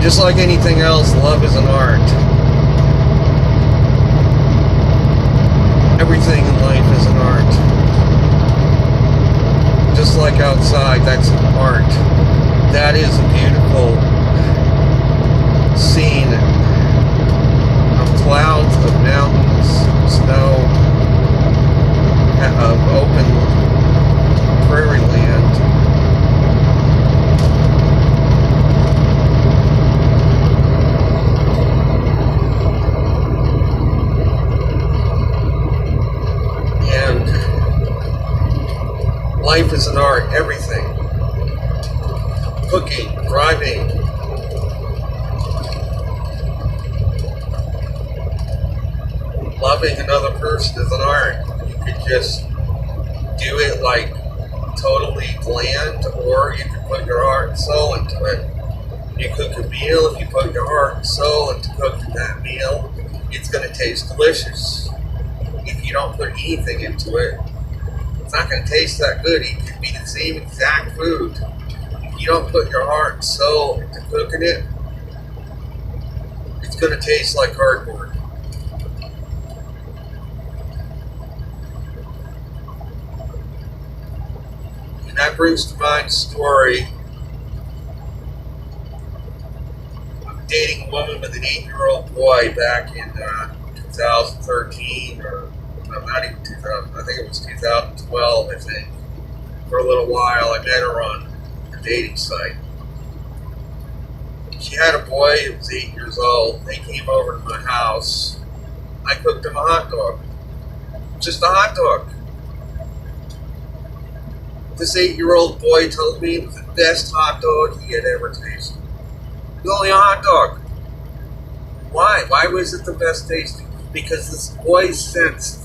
Just like anything else, love is an art. Everything in life is an art. Just like outside, that's an art. That is a beautiful scene of clouds, of mountains, snow, of open prairie land. Life is an art, everything. Cooking, driving. Loving another person is an art. You could just do it like totally bland, or you could put your heart and soul into it. You cook a meal, if you put your heart and soul into cooking that meal, it's going to taste delicious. If you don't put anything into it, it's not going to taste that good. It could be the same exact food. If you don't put your heart and soul into cooking it, it's going to taste like cardboard. And that brings to mind a story. I'm dating a woman with an 8-year-old boy back in 2013, or no, not even 2000. I think it was 2012, I think. For a little while, I met her on a dating site. She had a boy who was 8 years old. They came over to my house. I cooked him a hot dog. Just a hot dog. This 8-year-old boy told me it was the best hot dog he had ever tasted. It was only a hot dog. Why? Why was it the best tasting? Because this boy sensed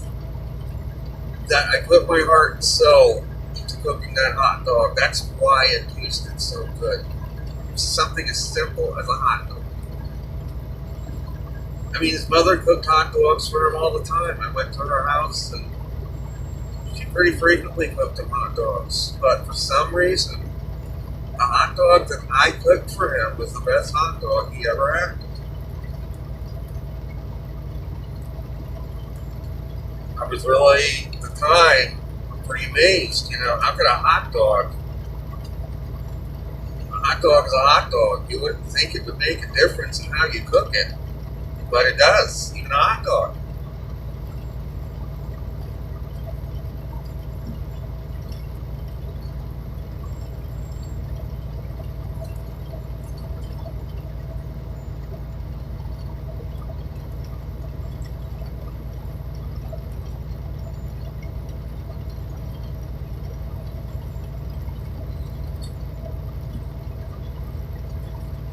that I put my heart and soul into cooking that hot dog. That's why it tasted so good. It's something as simple as a hot dog. I mean, his mother cooked hot dogs for him all the time. I went to her house and she pretty frequently cooked him hot dogs. But for some reason, the hot dog that I cooked for him was the best hot dog he ever had. I was really, at the time, pretty amazed. You know, how could a hot dog is a hot dog. You wouldn't think it would make a difference in how you cook it, but it does, even a hot dog.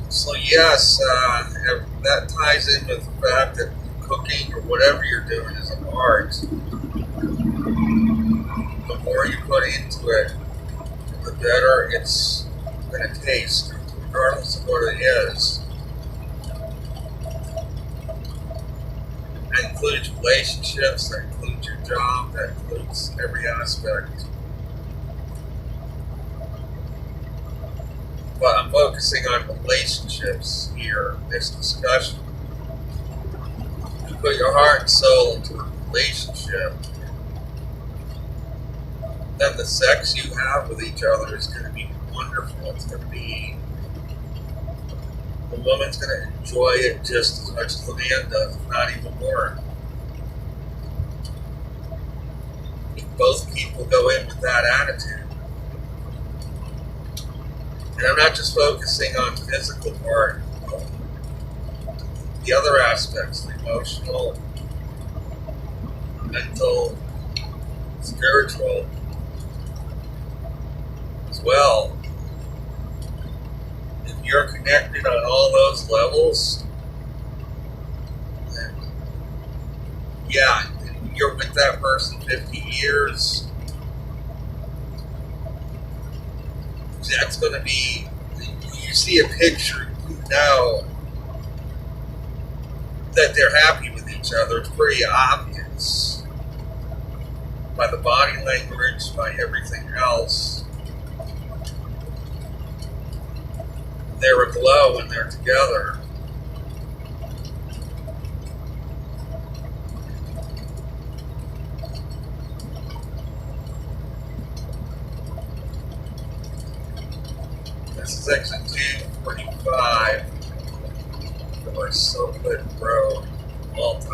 So yes, that ties in with the fact that cooking or whatever you're doing is an art. The more you put into it, the better it's going to taste, regardless of what it is. That includes relationships, that includes your job, that includes every aspect. But I'm focusing on relationships here in this discussion. If you put your heart and soul into a relationship, then the sex you have with each other is going to be wonderful. It's going to be, the woman's going to enjoy it just as much as the man does, if not even more. If both people go in with that attitude. And I'm not just focusing on the physical part, the other aspects, the emotional, mental, spiritual, as well. If you're connected on all those levels, then yeah, you're with that person 50 years, that's going to be, you see a picture, you know that they're happy with each other. It's pretty obvious by the body language, by everything else. they're aglow when they're together. This is exit 245 for Silkwood Road, Malta.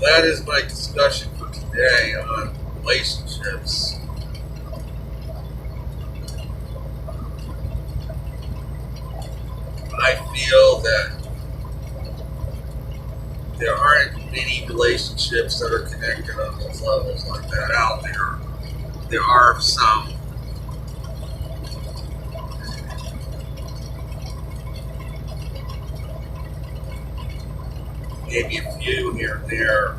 That is my discussion for today on relationships. I feel that there aren't many relationships that are connected on those levels like that out there. There are some. Maybe a few here and there.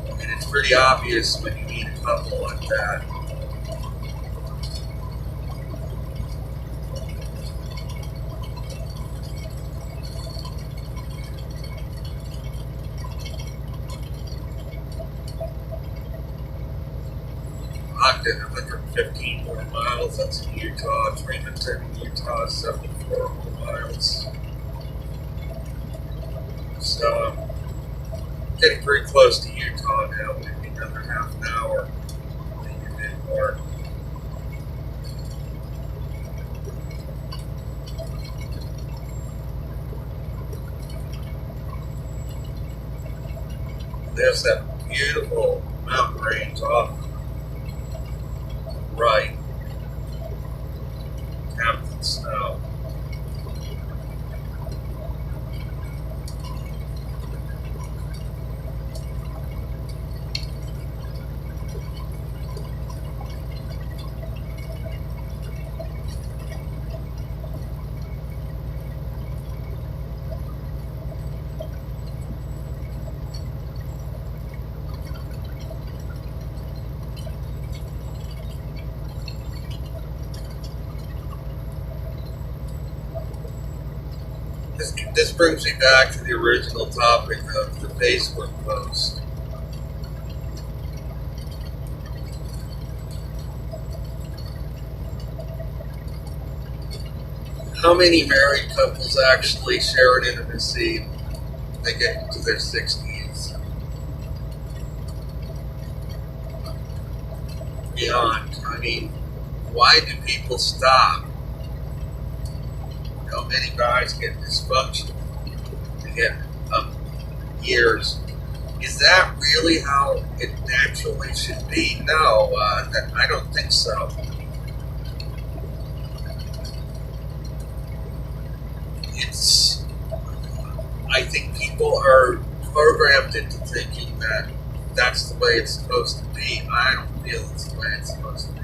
And it's pretty obvious when you meet a couple like that. Ogden, 115 more miles. That's in Utah. Tremonton, Utah, 74 more miles. So I'm getting pretty close to Utah now. Maybe another half an hour. Maybe a bit more. There's that beautiful mountain range off right. Captain Snow. This brings me back to the original topic of the Facebook post. How many married couples actually share an intimacy when they get into their 60s? Beyond. I mean, why do people stop? You know, many guys get dysfunction. They get years. Is that really how it naturally should be? No, I don't think so. I think people are programmed into thinking that that's the way it's supposed to be. I don't feel it's the way it's supposed to be.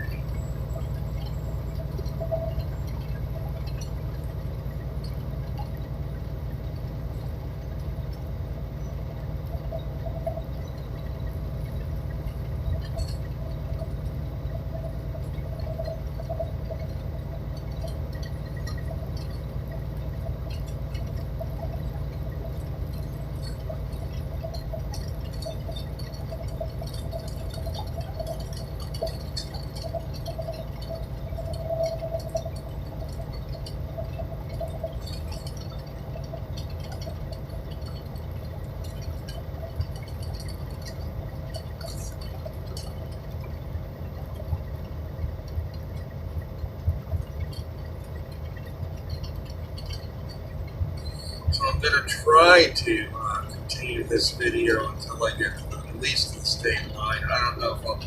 So I'm going to try to continue this video until I get at least to the state line. I don't know if I'll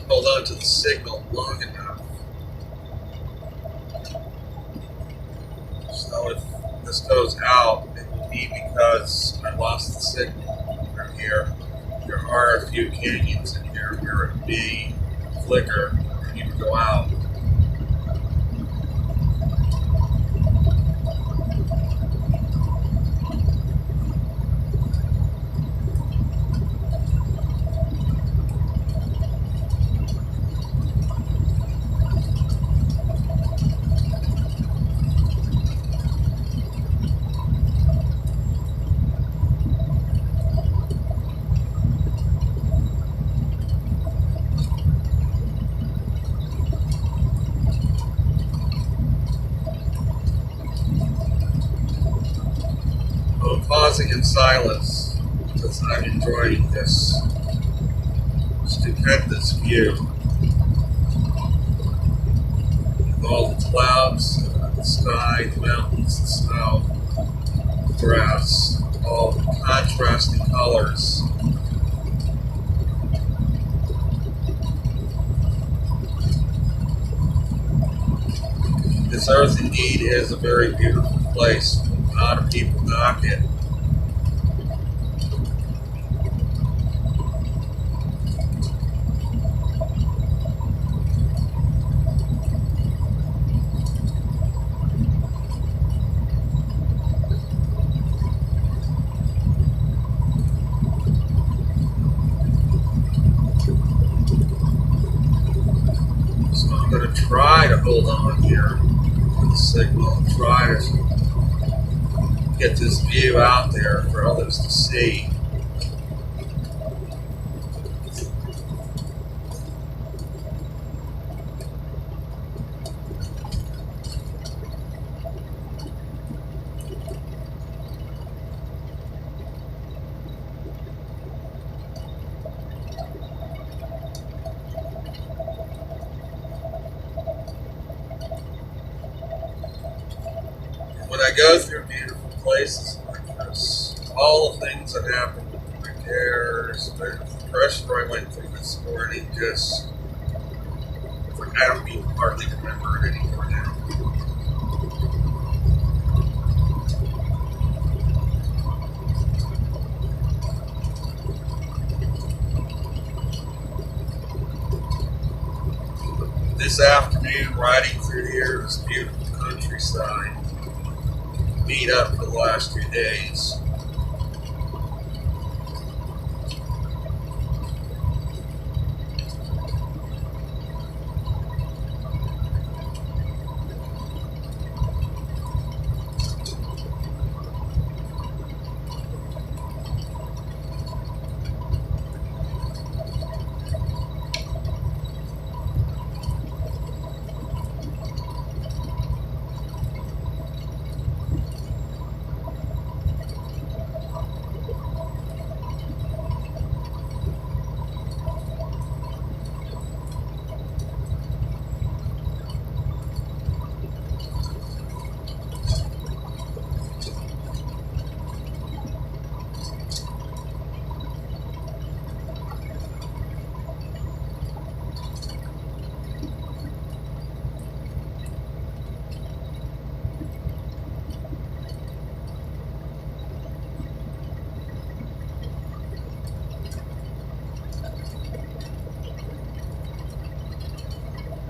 hold on to the signal long enough. So if this goes out, it will be because I lost the signal from here. There are a few canyons in here where it may flicker and you can go out. I'm pausing in silence because I'm enjoying this stupendous view with all the clouds, the sky, the mountains, the snow, the grass, all the contrasting colors. This earth indeed is a very beautiful place. A lot of people knock it. So I'm going to try to hold on here to the signal and try to get this view out there for others to see. When I go through beautiful places like this, all the things that happened with my cares, the pressure I went through this morning, just, I don't even hardly remember it anymore now. This afternoon, riding through here, this beautiful countryside, beat up for the last 2 days.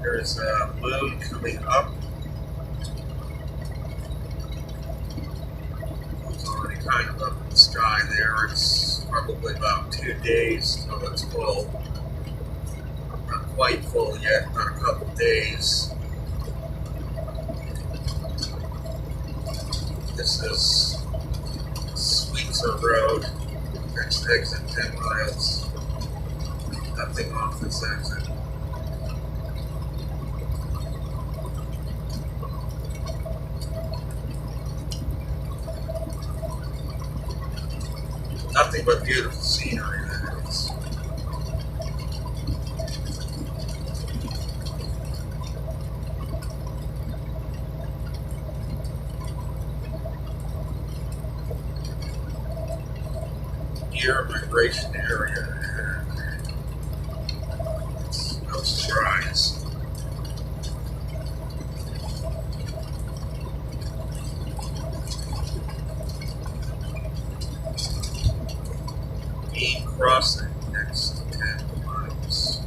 There's a moon coming up. It's already kind of up in the sky there. It's probably about 2 days till it's full. Not quite full yet, not a couple days. This is Sweetser Road. Next exit 10 miles. Nothing off this exit. Nothing but beautiful scenery that is. Deer migration area. No surprise. crossing next 10 miles.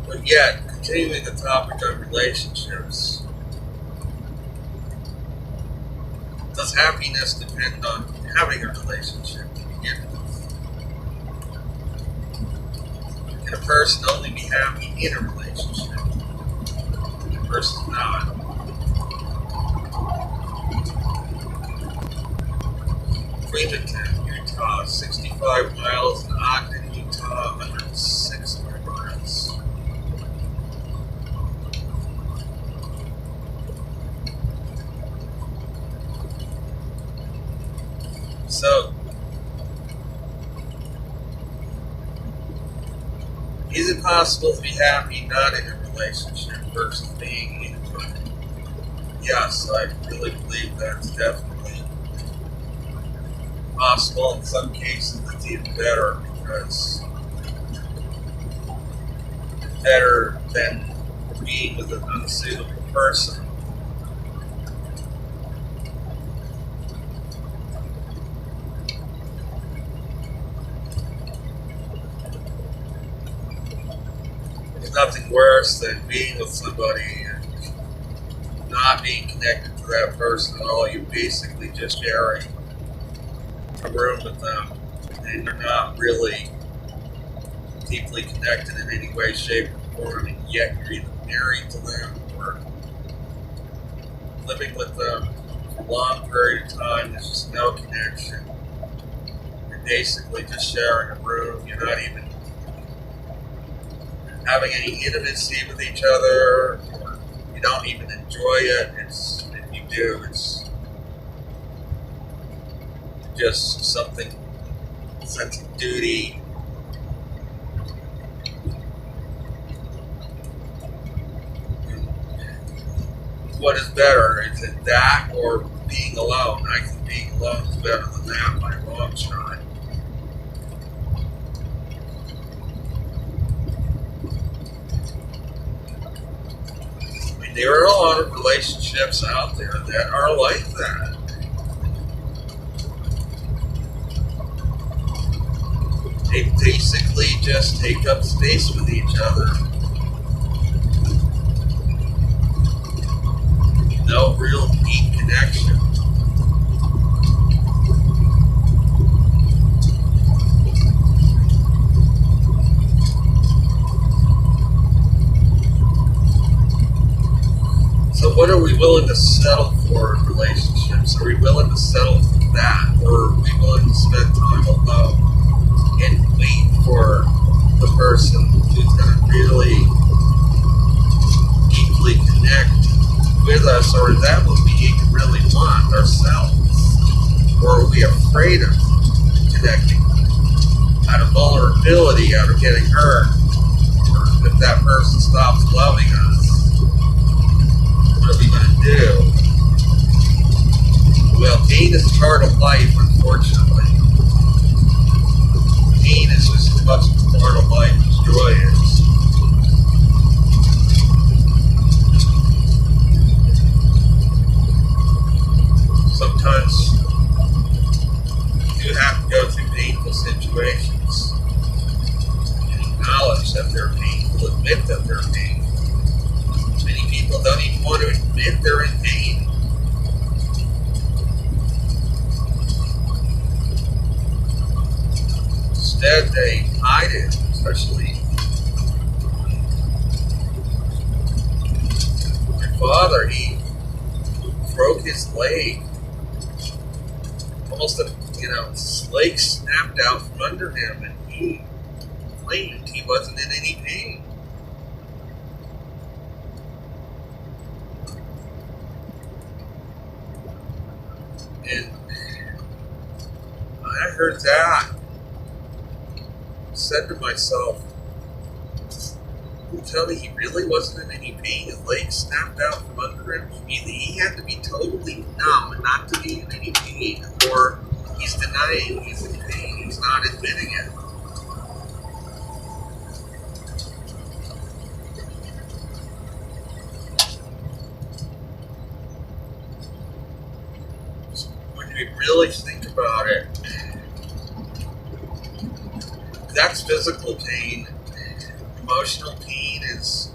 But yet, continuing the topic of relationships, does happiness depend on having a relationship to begin with? Can a person only be happy in a relationship versus not? Freemanton, Utah, 65 miles, and Ogden, Utah, 106 miles. So, is it possible to be happy not in a relationship versus being in one? Yes, I really believe that's definitely possible. In some cases, it's even better because it's better than being with an unsuitable person. There's nothing worse than being with somebody and not being connected to that person at all. You're basically just sharing a room with them, and you're not really deeply connected in any way, shape, or form, and yet you're either married to them or living with them for a long period of time. There's just no connection. You're basically just sharing a room. You're not even having any intimacy with each other, or you don't even enjoy it. If you do, it's just something, sense of duty. What is better? Is it that or being alone? I think being alone is better than that by a long shot. There are a lot of relationships out there that are like that. They basically just take up space with each other. No real deep connection. So what are we willing to settle for in relationships? Are we willing to settle for that? Or are we willing to spend time alone and wait for the person who's going to really deeply connect with us? Or is that what we really want ourselves? Or are we afraid of connecting out of vulnerability, out of getting hurt? Or if that person stops loving us, what are we going to do? Well, pain is part of life, unfortunately. Pain is just as much a part of life as joy is. Sometimes you do have to go through painful situations and acknowledge that they're painful, admit that they're painful. Many people don't even want to admit they're in pain. father, he broke his leg. Almost his leg snapped out from under him, and he claimed he wasn't in any pain. And when I heard that, I said to myself, you tell me he really wasn't in any pain? His leg snapped out from under him? Either he had to be totally numb and not to be in any pain, or he's denying he's in pain. He's not admitting it. When you really think about it, that's physical pain. Emotional pain is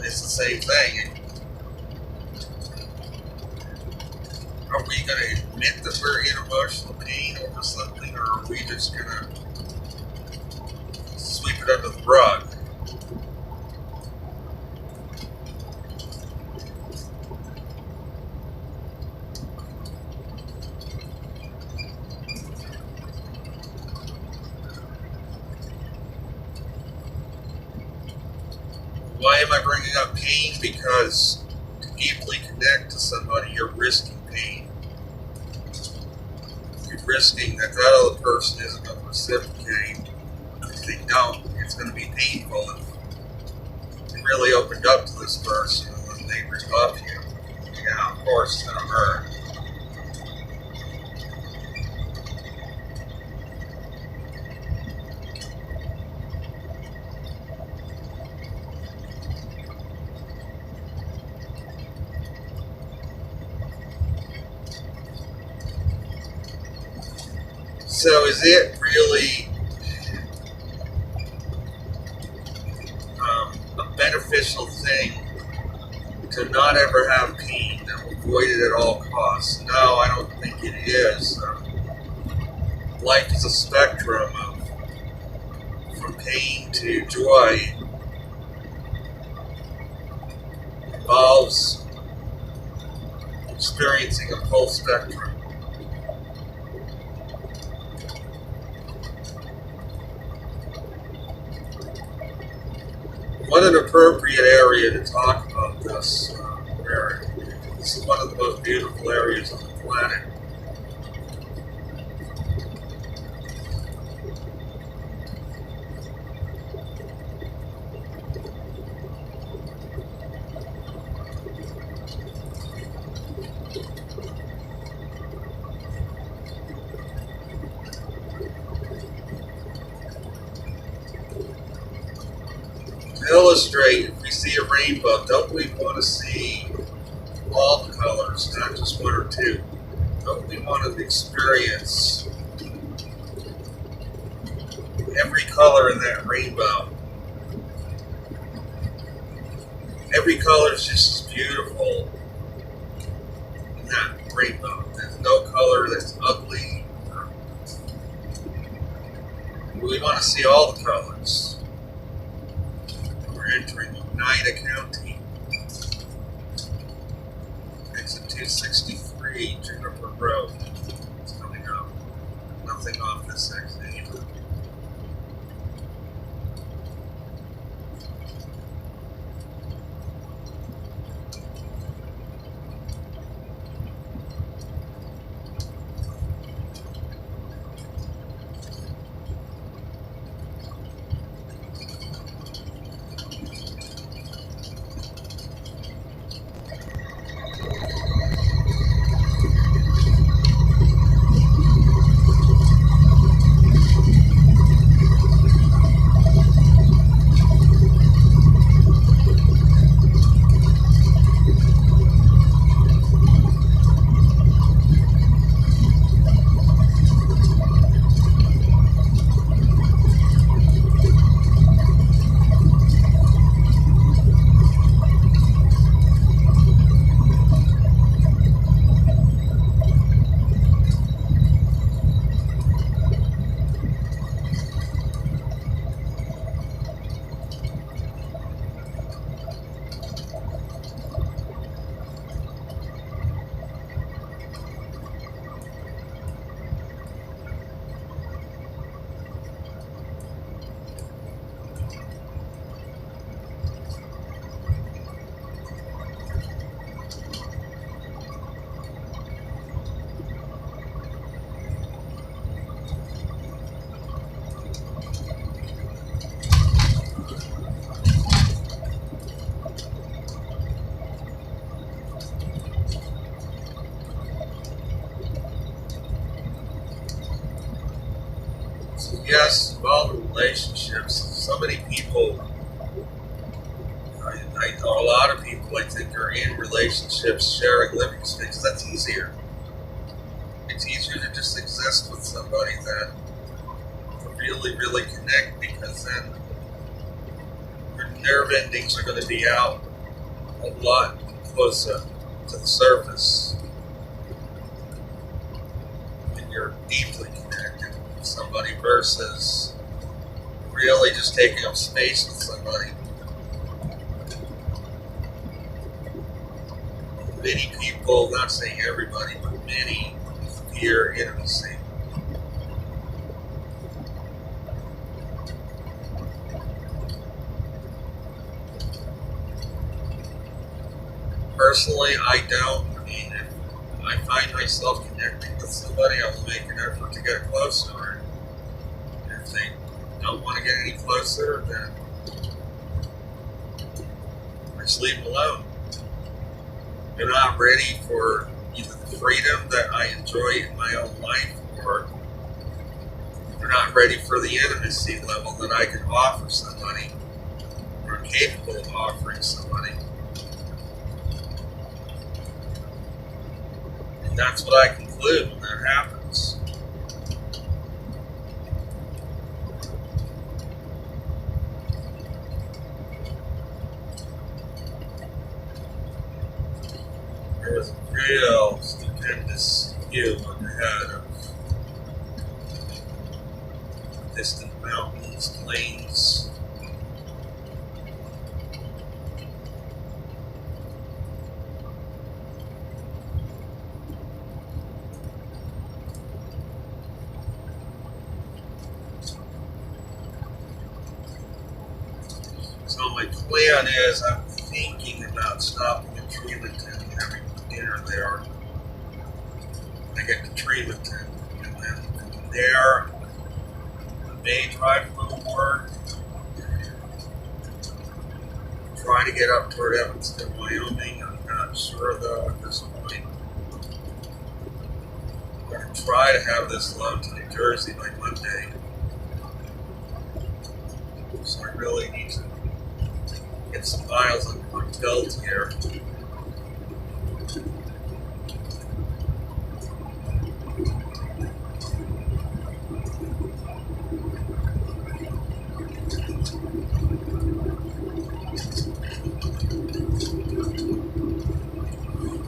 it's the same thing. Are we going to admit that we're in emotional pain over something, or are we just going to sweep it under the rug? Why am I bringing up pain? Because to deeply connect to somebody, you're risking pain. You're risking that other person isn't going to reciprocate. If they don't, it's going to be painful. If you really opened up to this person and they rebuff you, yeah, of course it's going to hurt. So is it really a beneficial thing to not ever have pain, to avoid it at all costs? No, I don't think it is. Life is a spectrum from pain to joy. It involves experiencing a full spectrum. What an appropriate area to talk about this, Eric. This is one of the most beautiful areas on the planet. To illustrate, if we see a rainbow, don't we want to see all the colors, not just one or two? Don't we want to experience every color in that rainbow? Every color is just as beautiful in that rainbow. There's no color that's ugly. We want to see all the colors. We're entering Oneida County. Exit 263, Juniper Road. It's coming up. Nothing off this exit either. yes, all the relationships. So many people, I know a lot of people, I think, are in relationships sharing living space. That's easier. It's easier to just exist with somebody than to really, really connect, because then your nerve endings are going to be out a lot closer to the surface. And you're deeply connected with somebody versus really just taking up space with somebody. Many people, not saying everybody, but many fear intimacy. Personally, I don't. I mean, if I find myself connecting with somebody, I will make an effort to get closer. And if they don't want to get any closer, then I just leave them alone. They're not ready for either the freedom that I enjoy in my own life, or they're not ready for the intimacy level that I can offer somebody, or I'm capable of offering somebody. And that's what I conclude when that happens. There was a real stupendous view ahead of distant mountains, plains. So my plan is, I'm thinking about stopping in Tremonton and having dinner there. I get to Tremonton, and then from there, I may drive a little more. Try to get up toward Evanston, Wyoming. I'm not sure though at this point. I'm going to try to have this load to New Jersey by Monday. So I really need to get some miles on my belt here.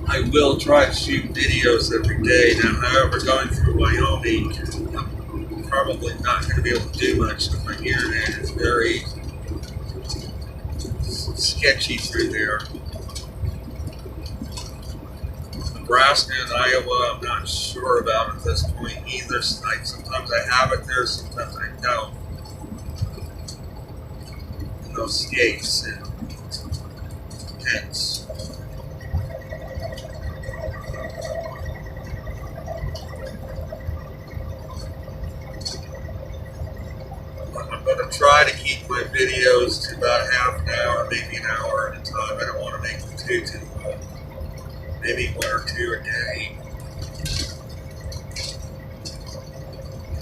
I will try to shoot videos every day. Now, however, going through Wyoming, I'm probably not going to be able to do much because my internet is very sketchy through there. Nebraska and Iowa, I'm not sure about at this point either. Sometimes I have it there, sometimes I don't. In those states, and it depends. I'm going to try to keep my videos to about half an hour, maybe an hour at a time. I don't want to make them too long. Maybe one or two a day.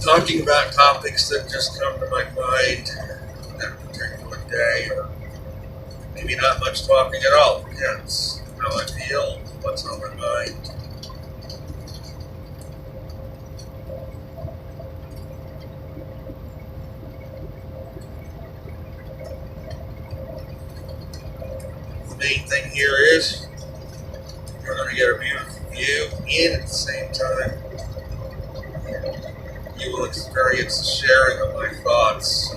Talking about topics that just come to my mind that particular day, or maybe not much talking at all. Depends how I feel, what's on my mind. The main thing here is you're going to get a beautiful view, and at the same time, you will experience the sharing of my thoughts.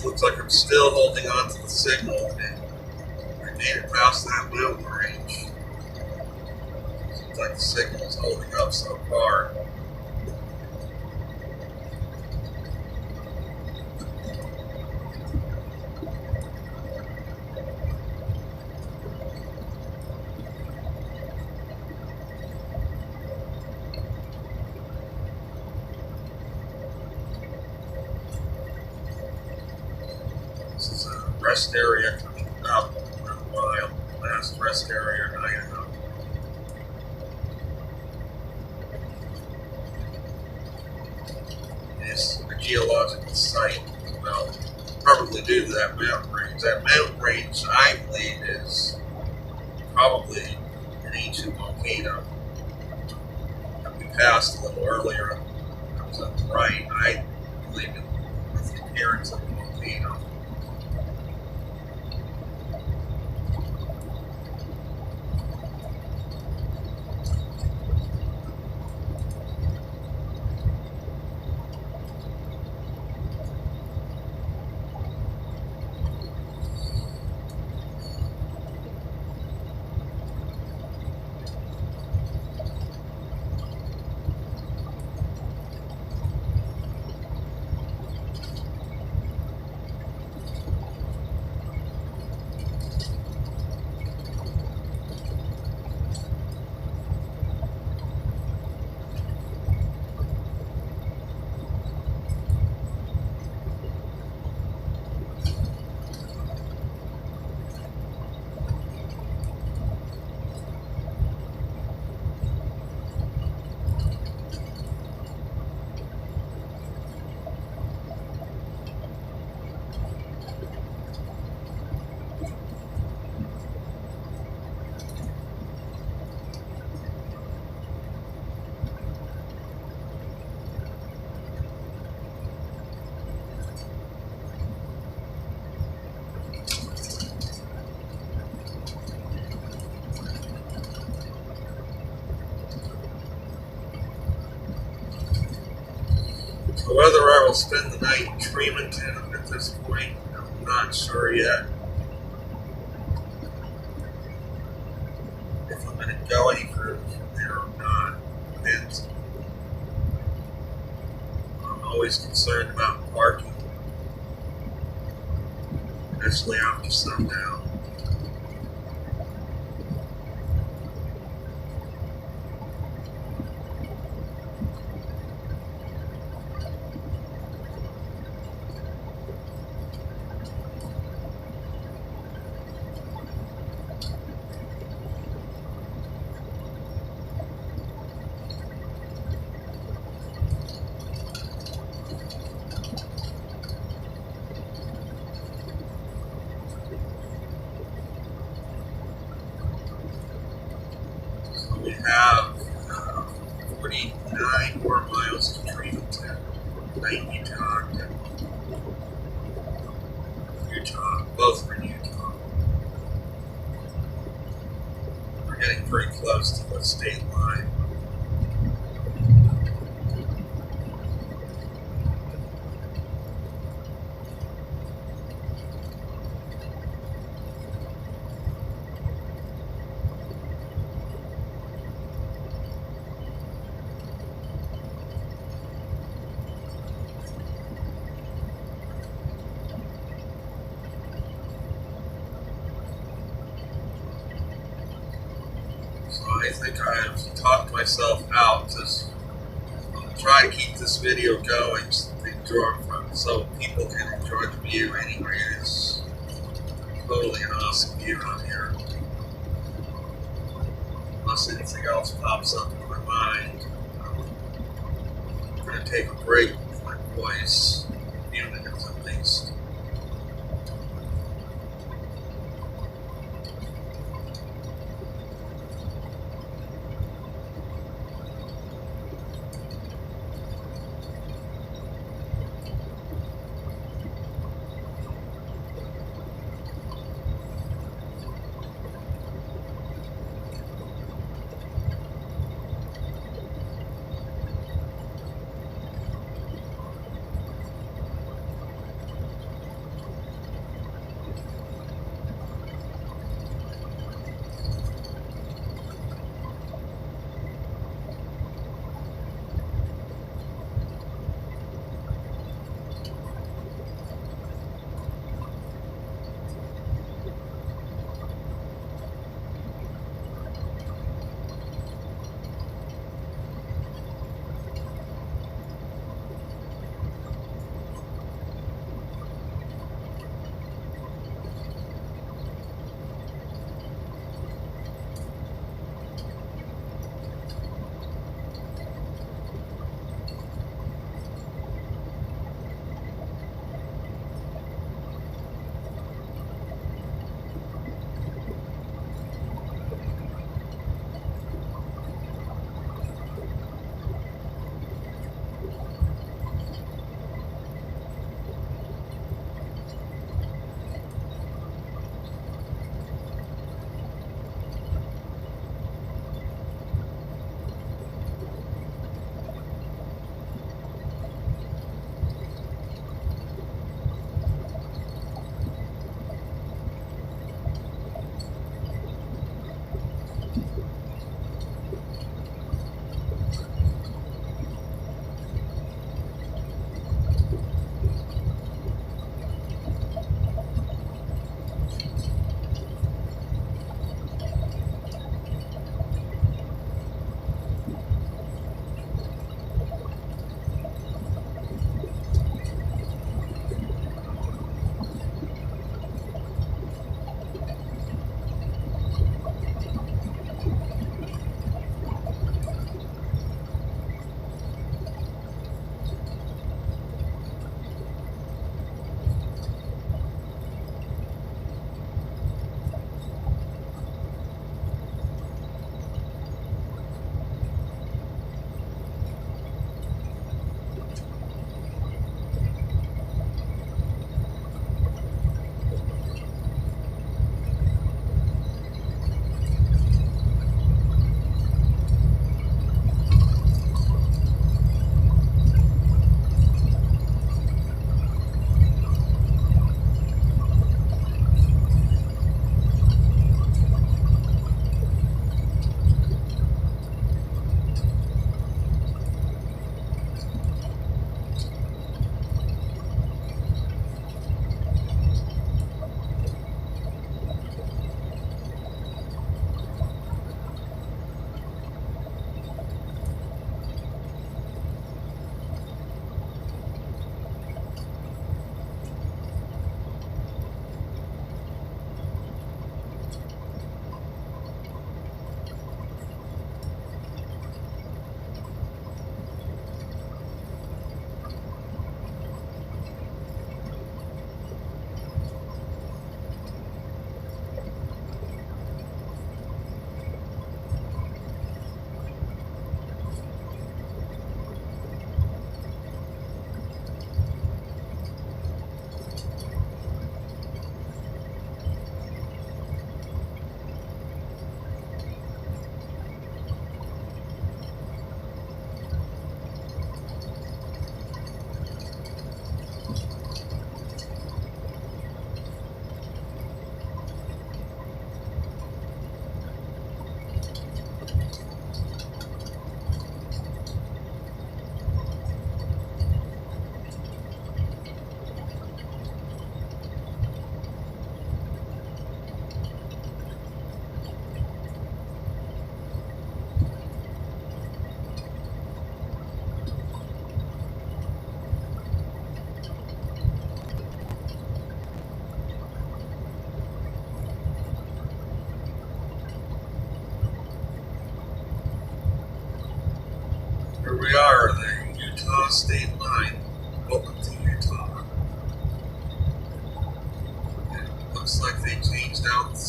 Looks like I'm still holding on to the signal, and I made it past that mountain range. Seems like the signal is holding up so far. rest area coming up for a while. Last rest area in Idaho. It's a geological site. Well, probably due to that mountain range. That mountain range, I believe, is probably an ancient volcano that we passed a little earlier. That was on the right. I believe it was the appearance of a volcano. So whether I will spend the night in Tremonton at this point, I'm not sure yet. If I'm going to go any further from there or not, depends. I'm always concerned about parking, especially after sundown. We have 49 more miles to Tremonton, Lake Utah, and Utah, both are in Utah. We're getting pretty close to the state line. I think I've talked myself out to try to keep this video going so people can enjoy the view anyway. It's totally an awesome view out here. Unless anything else pops up in my mind. I'm going to take a break with my voice, a few minutes at least.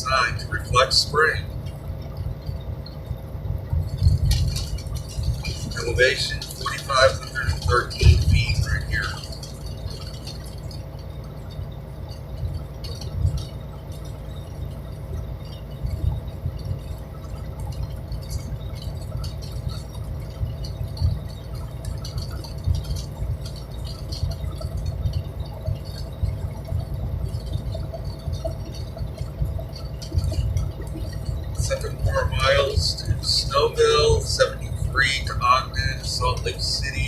designed to reflect spring. Elevation 4,513 feet right here. Seven more miles to Snowville, 73 to Ogden, Salt Lake City,